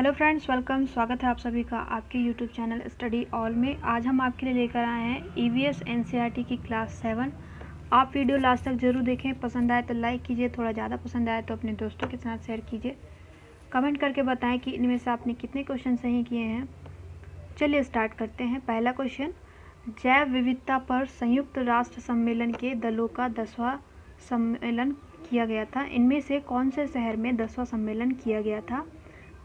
Hello friends, welcome. स्वागत है आप सभी का आपके यूट्यूब चैनल स्टडी ऑल में। आज हम आपके लिए लेकर आए हैं ईवीएस एनसीईआरटी की क्लास 7। आप वीडियो लास्ट तक जरूर देखें। पसंद आए तो लाइक कीजिए, थोड़ा ज़्यादा पसंद आए तो अपने दोस्तों के साथ शेयर कीजिए। कमेंट करके बताएं कि इनमें से आपने कितने क्वेश्चन सही किए हैं। चलिए स्टार्ट करते हैं। पहला क्वेश्चन, जैव विविधता पर संयुक्त राष्ट्र सम्मेलन के दलों का 10वां सम्मेलन किया गया था। इनमें से कौन से शहर में 10वां सम्मेलन किया गया था?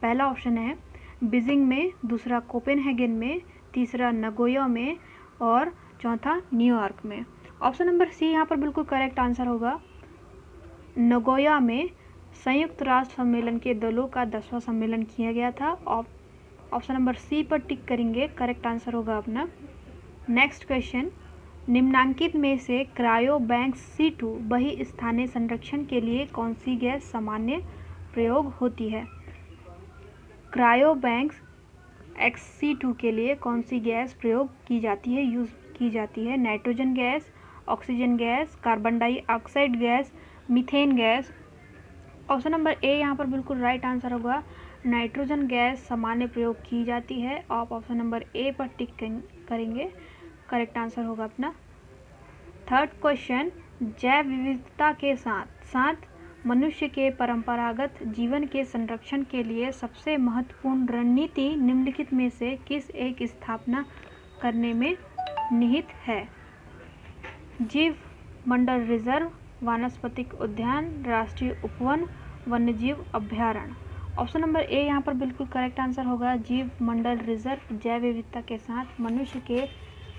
पहला ऑप्शन है बीजिंग में, दूसरा कोपेनहेगन में, तीसरा नगोया में और चौथा न्यूयॉर्क में। ऑप्शन नंबर सी यहाँ पर बिल्कुल करेक्ट आंसर होगा। नगोया में संयुक्त राष्ट्र सम्मेलन के दलों का 10वां सम्मेलन किया गया था। ऑप्शन नंबर सी पर टिक करेंगे, करेक्ट आंसर होगा अपना। नेक्स्ट क्वेश्चन, निम्नांकित में से क्रायो बैंक C2 बही स्थानीय संरक्षण के लिए कौन सी गैस सामान्य प्रयोग होती है? क्रायो बैंक XC2 के लिए कौन सी गैस प्रयोग की जाती है, यूज़ की जाती है? Nitrogen gas, oxygen gas, carbon dioxide gas, methane gas. Option number A यहाँ पर बिल्कुल राइट आंसर होगा। नाइट्रोजन गैस सामान्य प्रयोग की जाती है। आप ऑप्शन नंबर ए पर टिक करेंगे, करेक्ट आंसर होगा अपना। थर्ड क्वेश्चन, जैव विविधता के साथ साथ मनुष्य के परंपरागत जीवन के संरक्षण के लिए सबसे महत्वपूर्ण रणनीति निम्नलिखित में से किस एक स्थापना करने में निहित है? जीव मंडल रिजर्व, वानस्पतिक उद्यान, राष्ट्रीय उपवन, वन्यजीव अभ्यारण्य। ऑप्शन नंबर ए यहाँ पर बिल्कुल करेक्ट आंसर होगा। जीव मंडल रिजर्व जैव विविधता के साथ मनुष्य के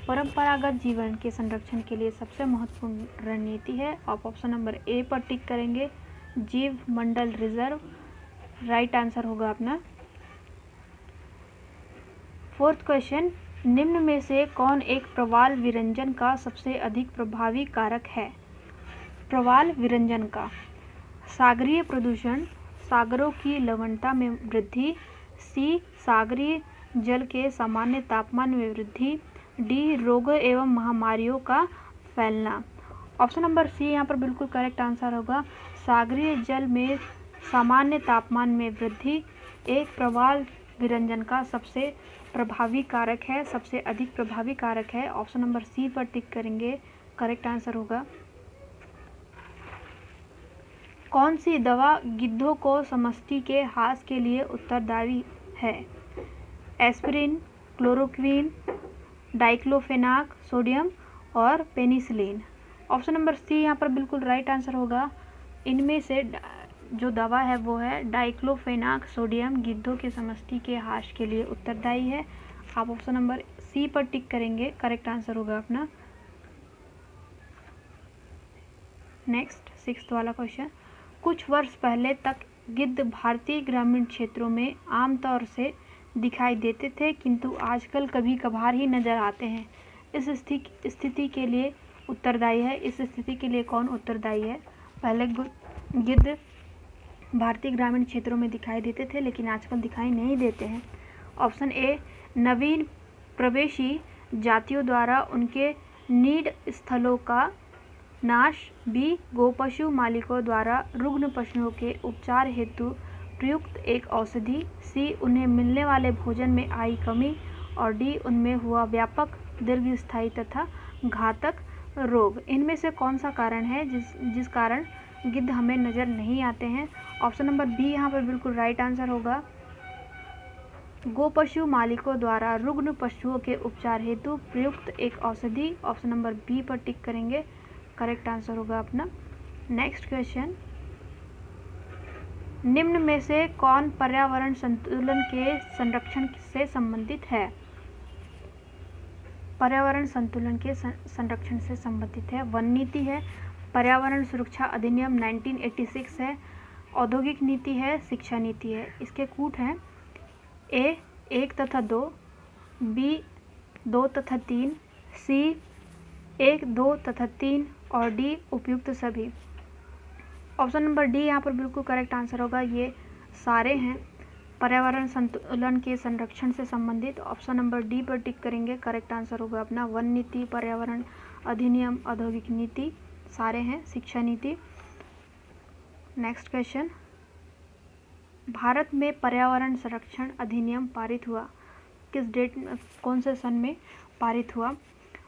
परंपरागत जीवन के संरक्षण के लिए सबसे महत्वपूर्ण रणनीति है। आप ऑप्शन नंबर ए पर टिक करेंगे, जीव मंडल रिजर्व राइट आंसर होगा अपना। फोर्थ क्वेश्चन, निम्न में से कौन एक प्रवाल विरंजन का सबसे अधिक प्रभावी कारक है? प्रवाल विरंजन का सागरीय प्रदूषण, सागरों की लवणता में वृद्धि, सी सागरीय जल के सामान्य तापमान में वृद्धि, डी रोगों एवं महामारियों का फैलना। ऑप्शन नंबर सी यहाँ पर बिल्कुल करेक्ट आंसर होगा। सागरीय जल में सामान्य तापमान में वृद्धि एक प्रवाल विरंजन का सबसे प्रभावी कारक है, सबसे अधिक प्रभावी कारक है। ऑप्शन नंबर सी पर टिक करेंगे, करेक्ट आंसर होगा। कौन सी दवा गिद्धों को समष्टि के ह्रास के लिए उत्तरदायी है? एस्पिरिन, क्लोरोक्वीन, डाइक्लोफेनाक सोडियम और पेनिसिलिन। ऑप्शन नंबर सी यहाँ पर बिल्कुल राइट आंसर होगा। इनमें से जो दवा है वो है डाइक्लोफेनाक सोडियम, गिद्धों के समष्टि के ह्रास के लिए उत्तरदायी है। आप ऑप्शन नंबर सी पर टिक करेंगे, करेक्ट आंसर होगा अपना। नेक्स्ट सिक्स्थ वाला क्वेश्चन, कुछ वर्ष पहले तक गिद्ध भारतीय ग्रामीण क्षेत्रों में आमतौर से दिखाई देते थे, किंतु आजकल कभी कभार ही नजर आते हैं। इस स्थिति के लिए उत्तरदायी है। इस स्थिति के लिए कौन उत्तरदायी है? पहले गिद्ध भारतीय ग्रामीण क्षेत्रों में दिखाई देते थे लेकिन आजकल दिखाई नहीं देते हैं। ऑप्शन ए, नवीन प्रवेशी जातियों द्वारा उनके नीड स्थलों का नाश, बी, गोपशु मालिकों द्वारा रुग्ण पशुओं के उपचार हेतु प्रयुक्त एक औषधि, सी, उन्हें मिलने वाले भोजन में आई कमी और डी, उनमें हुआ व्यापक दीर्घस्थायी तथा घातक रोग। इनमें से कौन सा कारण है जिस कारण गिद्ध हमें नज़र नहीं आते हैं? ऑप्शन नंबर बी यहाँ पर बिल्कुल राइट आंसर होगा। गोपशु मालिकों द्वारा रुग्ण पशुओं के उपचार हेतु प्रयुक्त एक औषधि। ऑप्शन नंबर बी पर टिक करेंगे, करेक्ट आंसर होगा अपना। नेक्स्ट क्वेश्चन, निम्न में से कौन पर्यावरण संतुलन के संरक्षण से संबंधित है? पर्यावरण संतुलन के संरक्षण से संबंधित है। वन नीति है, पर्यावरण सुरक्षा अधिनियम 1986 है, औद्योगिक नीति है, शिक्षा नीति है। इसके कूट हैं ए 1 तथा 2, बी 2 तथा 3, सी 1, 2 तथा 3 और डी उपयुक्त सभी। ऑप्शन नंबर डी यहाँ पर बिल्कुल करेक्ट आंसर होगा। ये सारे हैं पर्यावरण संतुलन के संरक्षण से संबंधित। ऑप्शन नंबर डी पर टिक करेंगे, करेक्ट आंसर होगा अपना। वन नीति, पर्यावरण अधिनियम, औद्योगिक नीति सारे हैं, शिक्षा नीति। नेक्स्ट क्वेश्चन, भारत में पर्यावरण संरक्षण अधिनियम पारित हुआ किस डेट में, कौन से सन में पारित हुआ?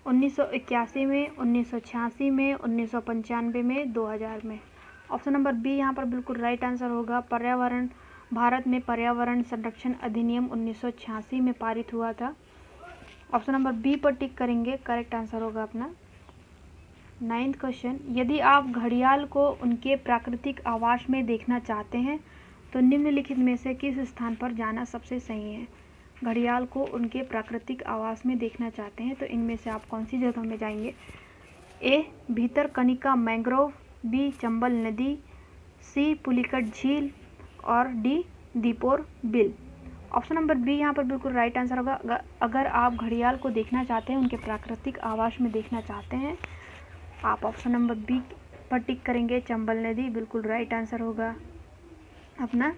1981 में, 1986 में, 1995 में, 2000 में। ऑप्शन नंबर बी यहाँ पर बिल्कुल राइट आंसर होगा। भारत में पर्यावरण संरक्षण अधिनियम 1986 में पारित हुआ था। ऑप्शन नंबर बी पर टिक करेंगे, करेक्ट आंसर होगा अपना। 9th क्वेश्चन, यदि आप घड़ियाल को उनके प्राकृतिक आवास में देखना चाहते हैं तो निम्नलिखित में से किस स्थान पर जाना सबसे सही है? घड़ियाल को उनके प्राकृतिक आवास में देखना चाहते हैं तो इनमें से आप कौन सी जगह में जाएंगे? A Bhitarkanika mangrove, B Chambal नदी, सी पुलिकट झील और D Deepor Beel. Option number B यहाँ पर बिल्कुल राइट आंसर होगा। अगर आप घड़ियाल को देखना चाहते हैं, उनके प्राकृतिक आवास में देखना चाहते हैं, आप ऑप्शन नंबर बी पर टिक करेंगे, चंबल नदी, बिल्कुल राइट आंसर होगा अपना।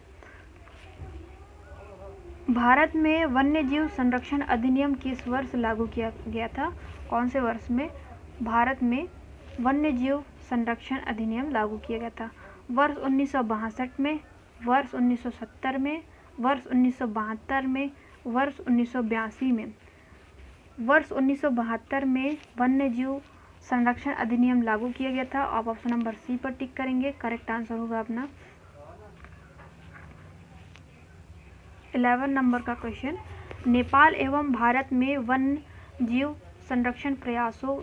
भारत में वन्य जीव संरक्षण अधिनियम किस वर्ष लागू किया गया था? कौन से वर्ष में भारत में वन्य जीव संरक्षण अधिनियम लागू किया गया था? वर्ष 1962 में, वर्ष 1970 में, वर्ष 1972 में, वर्ष 1982 में। वर्ष 1972 में वन्य जीव संरक्षण अधिनियम लागू किया गया था। आप ऑप्शन नंबर सी पर टिक करेंगे, करेक्ट आंसर होगा अपना। 11 नंबर का क्वेश्चन, नेपाल एवं भारत में वन्य जीव संरक्षण प्रयासों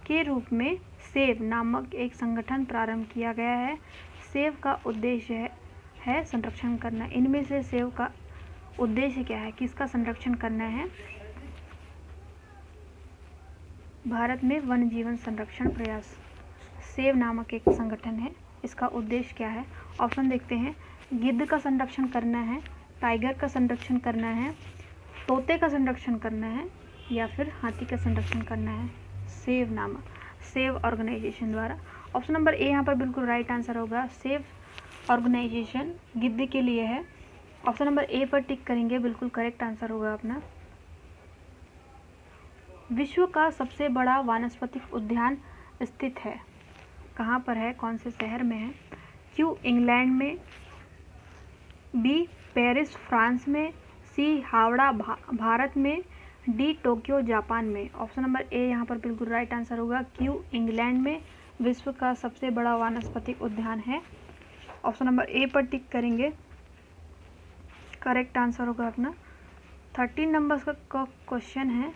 के रूप में सेव नामक एक संगठन प्रारंभ किया गया है। सेव का उद्देश्य है संरक्षण करना। इनमें से सेव का उद्देश्य क्या है? किसका संरक्षण करना है? भारत में वन्य जीवन संरक्षण प्रयास, सेव नामक एक संगठन है। इसका उद्देश्य क्या है? ऑप्शन देखते हैं। गिद्ध का संरक्षण करना है, टाइगर का संरक्षण करना है, तोते का संरक्षण करना है या फिर हाथी का संरक्षण करना है। सेव नामक, सेव ऑर्गेनाइजेशन द्वारा। ऑप्शन नंबर ए यहाँ पर बिल्कुल राइट आंसर होगा। सेव ऑर्गेनाइजेशन गिद्ध के लिए है। ऑप्शन नंबर ए पर टिक करेंगे, बिल्कुल करेक्ट आंसर होगा अपना। विश्व का सबसे बड़ा वानस्पतिक उद्यान स्थित है कहाँ पर है? कौन से शहर में है? क्यू इंग्लैंड में, बी पेरिस फ्रांस में, सी हावड़ा भारत में, डी टोक्यो जापान में। ऑप्शन नंबर ए यहाँ पर बिल्कुल राइट आंसर होगा। क्यू इंग्लैंड में विश्व का सबसे बड़ा वानस्पतिक उद्यान है। ऑप्शन नंबर ए पर टिक करेंगे, करेक्ट आंसर होगा अपना। 13 नंबर का क्वेश्चन है,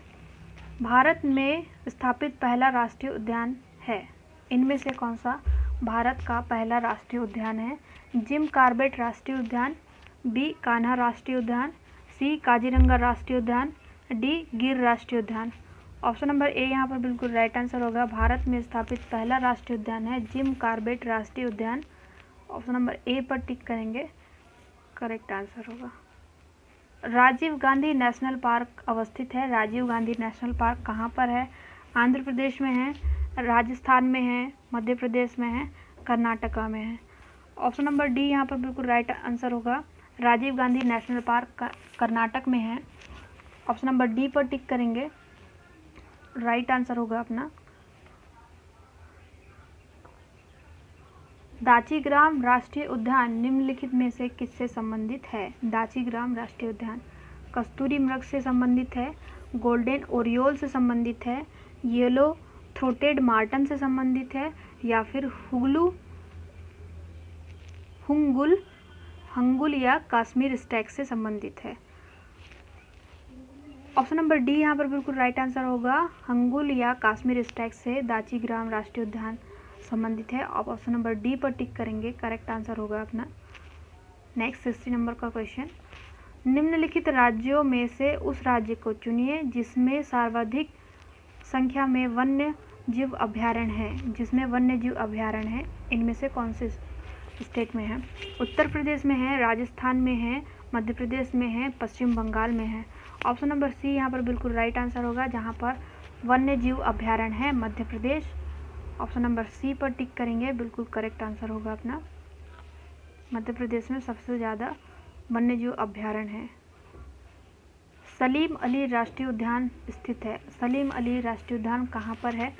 भारत में स्थापित पहला राष्ट्रीय उद्यान है। इनमें से कौन सा भारत का पहला राष्ट्रीय उद्यान है? जिम कॉर्बेट राष्ट्रीय उद्यान, बी कान्हा राष्ट्रीय उद्यान, सी काजीरंगा राष्ट्रीय उद्यान, डी गिर राष्ट्रीय उद्यान। ऑप्शन नंबर ए यहाँ पर बिल्कुल राइट आंसर होगा। भारत में स्थापित पहला राष्ट्रीय उद्यान है जिम कॉर्बेट राष्ट्रीय उद्यान। ऑप्शन नंबर ए पर टिक करेंगे, करेक्ट आंसर होगा। राजीव गांधी नेशनल पार्क अवस्थित है। राजीव गांधी नेशनल पार्क कहाँ पर है? आंध्र प्रदेश में है, राजस्थान में है, मध्य प्रदेश में है, कर्नाटका में है। ऑप्शन नंबर डी यहाँ पर बिल्कुल राइट आंसर होगा। राजीव गांधी नेशनल पार्क कर्नाटक में है। ऑप्शन नंबर डी पर टिक करेंगे, राइट आंसर होगा अपना। दाचीग्राम राष्ट्रीय उद्यान निम्नलिखित में से किससे संबंधित है? दाचीग्राम राष्ट्रीय उद्यान कस्तूरी मृग से संबंधित है, गोल्डन ओरियोल से संबंधित है, येलो थ्रोटेड मार्टन से संबंधित है या फिर हंगुल या कश्मीर स्टैग से संबंधित है। ऑप्शन नंबर डी यहाँ पर बिल्कुल राइट आंसर होगा। हंगुल या कश्मीर स्टैग से दाचीग्राम राष्ट्रीय उद्यान संबंधित है। आप ऑप्शन नंबर डी पर टिक करेंगे, करेक्ट आंसर होगा अपना। नेक्स्ट 60 नंबर का क्वेश्चन, निम्नलिखित राज्यों में से उस राज्य को चुनिए जिसमें सर्वाधिक संख्या में वन्य जीव अभयारण्य है। जिसमें वन्य जीव अभयारण्य है, इनमें से कौन से स्टेट में है? उत्तर प्रदेश में है, राजस्थान में है, मध्य प्रदेश में है, पश्चिम बंगाल में है। ऑप्शन नंबर सी यहाँ पर बिल्कुल राइट आंसर होगा। जहाँ पर वन्य जीव अभयारण्य है Madhya Pradesh. Option number C पर टिक करेंगे, बिल्कुल करेक्ट आंसर होगा अपना। मध्य प्रदेश में सबसे ज़्यादा वन्य जीव अभयारण्य है। सलीम अली राष्ट्रीय उद्यान स्थित है। सलीम अली राष्ट्रीय उद्यान कहाँ पर है?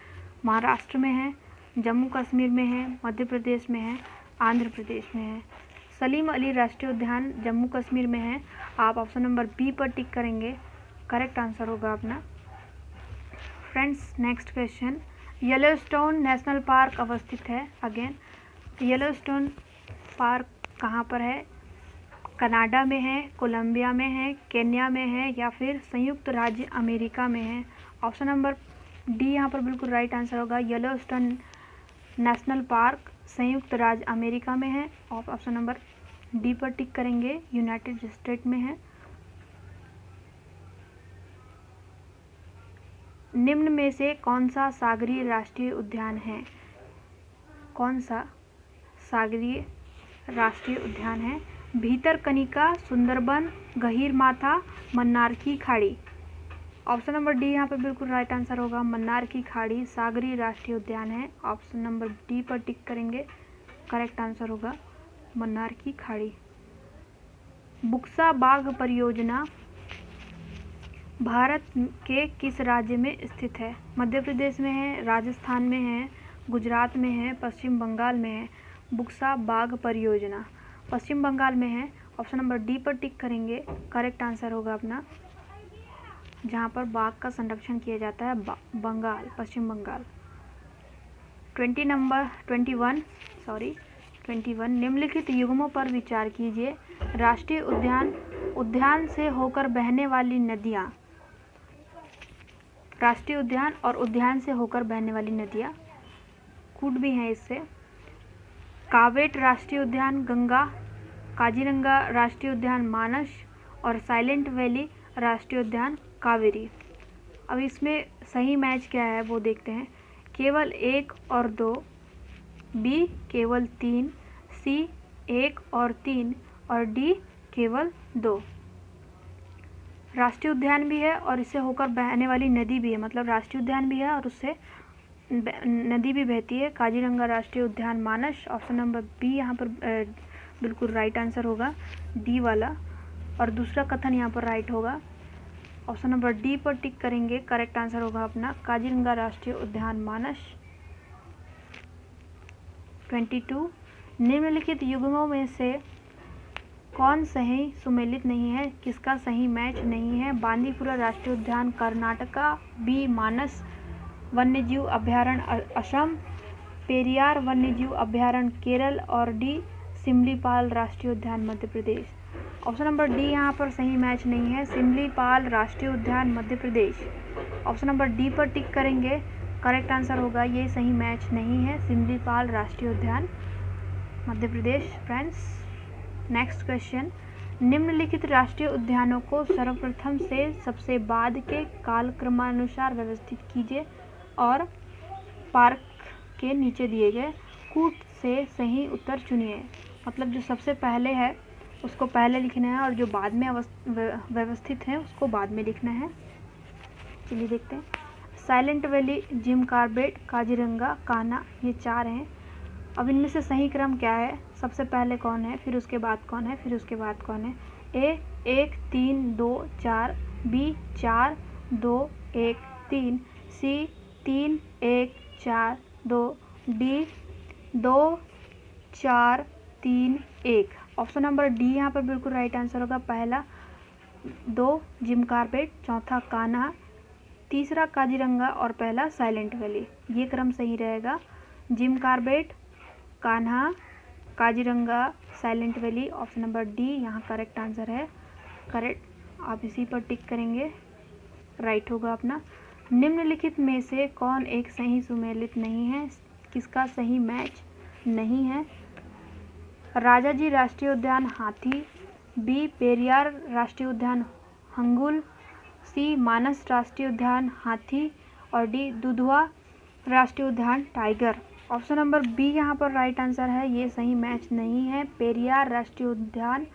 महाराष्ट्र में है, जम्मू कश्मीर में है, मध्य प्रदेश में है, आंध्र प्रदेश में है। सलीम अली राष्ट्रीय उद्यान जम्मू कश्मीर में है। आप ऑप्शन नंबर बी पर टिक करेंगे, करेक्ट आंसर होगा अपना। Friends next question, Yellowstone national park अवस्थित है। अगेन येलोस्टोन पार्क कहाँ पर है? कनाडा में है, कोलंबिया में है, केन्या में है या फिर संयुक्त राज्य अमेरिका में है? ऑप्शन नंबर डी यहाँ पर बिल्कुल राइट आंसर होगा। येलोस्टोन नेशनल पार्क संयुक्त राज्य अमेरिका में है। ऑप्शन नंबर डी पर टिक करेंगे, यूनाइटेड स्टेट में है। निम्न में से कौन सा सागरीय राष्ट्रीय उद्यान है? कौन सा सागरीय राष्ट्रीय उद्यान है? भीतरकनिका, सुंदरबन, गहीरमाथा, मन्नार की खाड़ी। ऑप्शन नंबर डी यहाँ पर बिल्कुल राइट आंसर होगा। मन्नार की खाड़ी सागरीय राष्ट्रीय उद्यान है। ऑप्शन नंबर डी पर टिक करेंगे, करेक्ट आंसर होगा मन्नार की खाड़ी। बुक्सा बाघ परियोजना भारत के किस राज्य में स्थित है? मध्य प्रदेश में है, राजस्थान में है, गुजरात में है, पश्चिम बंगाल में है। बुक्सा बाघ परियोजना पश्चिम बंगाल में है। ऑप्शन नंबर डी पर टिक करेंगे, करेक्ट आंसर होगा अपना। जहाँ पर बाघ का संरक्षण किया जाता है बंगाल, पश्चिम बंगाल। 21 निम्नलिखित युग्मों पर विचार कीजिए। राष्ट्रीय उद्यान से होकर बहने वाली नदियाँ। राष्ट्रीय उद्यान और उद्यान से होकर बहने वाली नदियाँ कूट भी हैं इससे। कावेट राष्ट्रीय उद्यान गंगा, काजीरंगा राष्ट्रीय उद्यान मानस और साइलेंट वैली राष्ट्रीय उद्यान कावेरी। अब इसमें सही मैच क्या है वो देखते हैं। केवल 1 और 2, बी केवल 3, सी 1 और 3 और डी केवल 2। राष्ट्रीय उद्यान भी है और इससे होकर बहने वाली नदी भी है, मतलब राष्ट्रीय उद्यान भी है और उससे नदी भी बहती है। काजीरंगा राष्ट्रीय उद्यान मानस। ऑप्शन नंबर बी यहाँ पर बिल्कुल राइट आंसर होगा, डी वाला। और दूसरा कथन यहाँ पर राइट होगा। ऑप्शन नंबर डी पर टिक करेंगे, करेक्ट आंसर होगा अपना काजीरंगा राष्ट्रीय उद्यान मानस। 22 निम्नलिखित युग्मों में से कौन सही सुमेलित नहीं है? किसका सही मैच नहीं है? बांदीपुरा राष्ट्रीय उद्यान कर्नाटका, बी मानस वन्यजीव अभयारण्य असम, पेरियार वन्यजीव अभयारण्य केरल और डी सिमलीपाल राष्ट्रीय उद्यान Madhya Pradesh. Option number D यहाँ पर सही मैच नहीं है, सिमलीपाल राष्ट्रीय उद्यान Madhya Pradesh. Option number D पर टिक करेंगे, करेक्ट आंसर होगा ये सही मैच नहीं है, सिमलीपाल राष्ट्रीय उद्यान Madhya Pradesh. Friends next question, निम्नलिखित राष्ट्रीय उद्यानों को सर्वप्रथम से सबसे बाद के कालक्रमानुसार व्यवस्थित कीजिए और पार्क के नीचे दिए गए कूट से सही उत्तर चुनिए। मतलब जो सबसे पहले है उसको पहले लिखना है और जो बाद में व्यवस्थित है उसको बाद में लिखना है। चलिए देखते हैं। Silent valley, Jim Corbett, Kaziranga, Kanha, ये 4 हैं। अब इनमें से सही क्रम क्या है? सबसे पहले कौन है, फिर उसके बाद कौन है, फिर उसके बाद कौन है? ए 1 3 2 4, बी 4 2 1 3, सी 3 1 4 2, डी 2 4 3 1। ऑप्शन नंबर डी यहाँ पर बिल्कुल राइट आंसर होगा। पहला 2 जिम कॉर्बेट, चौथा कान्हा, तीसरा काजीरंगा और पहला साइलेंट वैली। ये क्रम सही रहेगा। Jim Corbett, Kanha, Kaziranga, silent valley. Option number D यहाँ करेक्ट आंसर है। करेक्ट, आप इसी पर टिक करेंगे, राइट होगा अपना। निम्नलिखित में से कौन एक सही सुमेलित नहीं है? किसका सही मैच नहीं है? राजाजी राष्ट्रीय उद्यान हाथी, बी पेरियार राष्ट्रीय उद्यान हंगुल, सी मानस राष्ट्रीय उद्यान हाथी और डी दुधवा राष्ट्रीय उद्यान टाइगर। ऑप्शन नंबर बी यहाँ पर राइट आंसर है, ये सही मैच नहीं है, पेरियार राष्ट्रीय उद्यान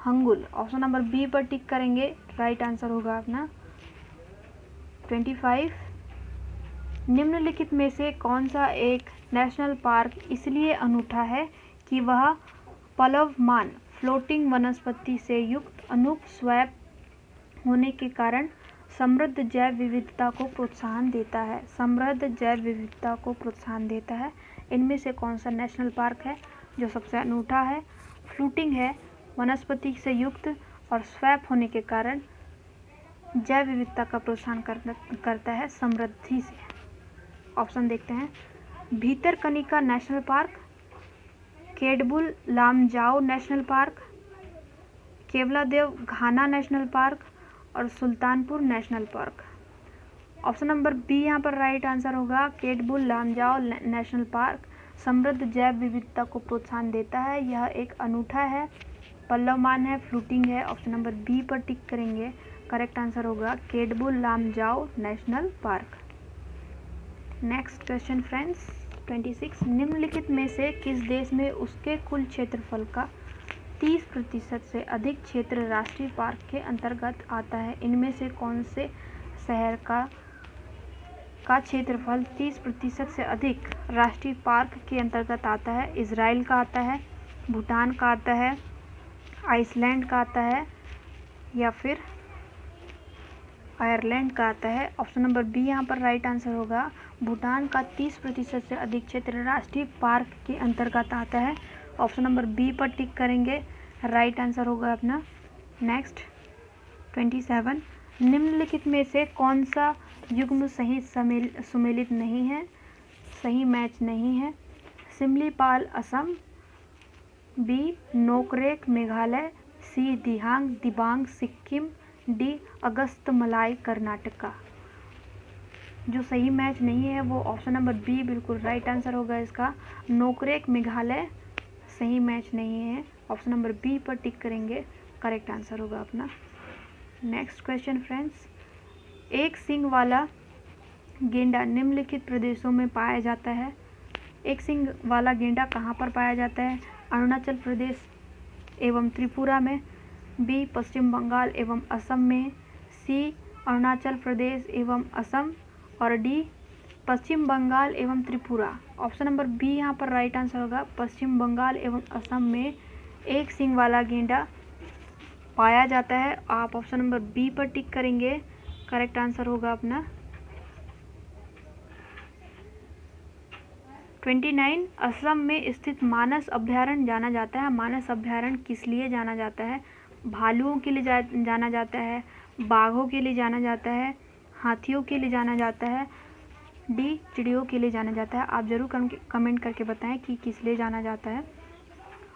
हंगुल। ऑप्शन नंबर बी पर टिक करेंगे, राइट आंसर होगा अपना। 25 निम्नलिखित में से कौन सा एक नेशनल पार्क इसलिए अनूठा है कि वह प्लवमान फ्लोटिंग वनस्पति से युक्त अनूप स्वैप होने के कारण समृद्ध जैव विविधता को प्रोत्साहन देता है? समृद्ध जैव विविधता को प्रोत्साहन देता है। इनमें से कौन सा नेशनल पार्क है जो सबसे अनूठा है? फ्लूटिंग है, वनस्पति से युक्त और स्वैप होने के कारण जैव विविधता का प्रोत्साहन करता है समृद्धि से। ऑप्शन देखते हैं, Bhitarkanika national park, Keibul Lamjao national park, Keoladeo Ghana national park और Sultanpur national park. Option number B यहाँ पर राइट आंसर होगा। केडबुल लामजाओ नेशनल पार्क समृद्ध जैव विविधता को प्रोत्साहन देता है। यह एक अनूठा है, पल्लवमान है, फ्लूटिंग है। ऑप्शन नंबर बी पर टिक करेंगे। करेक्ट आंसर होगा Keibul Lamjao national park. Next question friends 26, निम्नलिखित में से किस देश में उसके कुल क्षेत्रफल का 30% से अधिक क्षेत्र राष्ट्रीय पार्क के अंतर्गत आता है? इनमें से कौन से शहर का क्षेत्रफल 30% से अधिक राष्ट्रीय पार्क के अंतर्गत आता है? इजराइल का आता है, भूटान का आता है, आइसलैंड का आता है या फिर आयरलैंड का आता है? ऑप्शन नंबर बी यहाँ पर राइट आंसर होगा। भूटान का 30% से अधिक क्षेत्र राष्ट्रीय पार्क के अंतर्गत आता है। ऑप्शन नंबर बी पर टिक करेंगे। राइट आंसर होगा अपना। नेक्स्ट 27, निम्नलिखित में से कौन सा युग्म सही सुमेलित नहीं है, सही मैच नहीं है? सिमलीपाल असम, बी नोकरेक मेघालय, सी दिबांग सिक्किम, डी अगस्तमलाई कर्नाटका। जो सही मैच नहीं है वो ऑप्शन नंबर बी बिल्कुल राइट आंसर होगा इसका। नोकरेक मेघालय सही मैच नहीं है। ऑप्शन नंबर बी पर टिक करेंगे। करेक्ट आंसर होगा अपना। नेक्स्ट क्वेश्चन फ्रेंड्स, एक सींग वाला गेंडा निम्नलिखित प्रदेशों में पाया जाता है? एक सींग वाला गेंडा कहाँ पर पाया जाता है? अरुणाचल प्रदेश एवं त्रिपुरा में, बी पश्चिम बंगाल एवं असम में, सी अरुणाचल प्रदेश एवं असम और डी पश्चिम बंगाल एवं त्रिपुरा। ऑप्शन नंबर बी यहाँ पर राइट आंसर होगा। पश्चिम बंगाल एवं असम में एक सींग वाला गेंडा पाया जाता है। आप ऑप्शन नंबर बी पर टिक करेंगे। करेक्ट आंसर होगा अपना। 29, असम में स्थित मानस अभ्यारण्य जाना जाता है। मानस अभ्यारण्य किस लिए जाना जाता है? भालुओं के लिए जाना जाता है, बाघों के लिए जाना जाता है, हाथियों के लिए जाना जाता है, डी चिड़ियों के लिए जाना जाता है? आप जरूर कमेंट करके बताएं कि किस लिए जाना जाता है।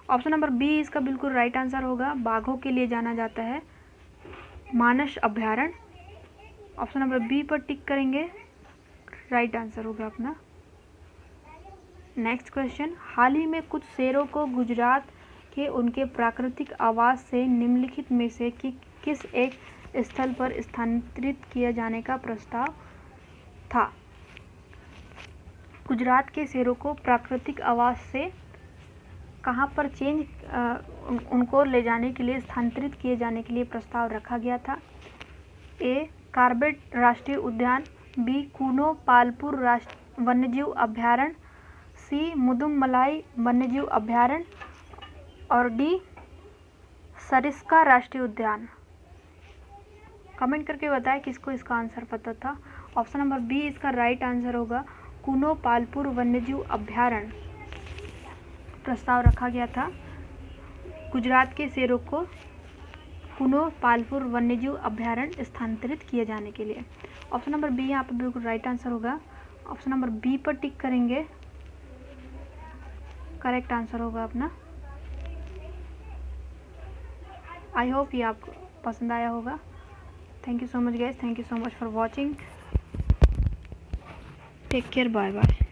ऑप्शन नंबर बी इसका बिल्कुल राइट आंसर होगा। बाघों के लिए जाना जाता है मानस अभ्यारण्य। ऑप्शन नंबर बी पर टिक करेंगे। राइट आंसर होगा अपना। नेक्स्ट क्वेश्चन, हाल ही में कुछ शेरों को गुजरात के उनके प्राकृतिक आवास से निम्नलिखित में से किस एक स्थल पर स्थानांतरित किए जाने का प्रस्ताव था? गुजरात के शेरों को प्राकृतिक आवास से कहाँ पर उनको ले जाने के लिए, स्थानांतरित किए जाने के लिए प्रस्ताव रखा गया था? ए कार्बेट राष्ट्रीय उद्यान, बी कूनो पालपुर वन्यजीव अभ्यारण्य, सी मुदुमलाई वन्यजीव अभ्यारण्य और डी सरिस्का राष्ट्रीय उद्यान। कमेंट करके बताएं किसको इसका आंसर पता था। ऑप्शन नंबर बी इसका राइट आंसर होगा। कूनो पालपुर वन्यजीव अभ्यारण्य प्रस्ताव रखा गया था गुजरात के शेरों को कूनो पालपुर वन्यजीव अभ्यारण्य स्थानांतरित किए जाने के लिए। ऑप्शन नंबर बी यहाँ पर बिल्कुल राइट आंसर होगा। ऑप्शन नंबर बी पर टिक करेंगे। करेक्ट आंसर होगा अपना। आई होप ये आपको पसंद आया होगा। Thank you so much guys, thank you so much for watching. Take care, bye bye.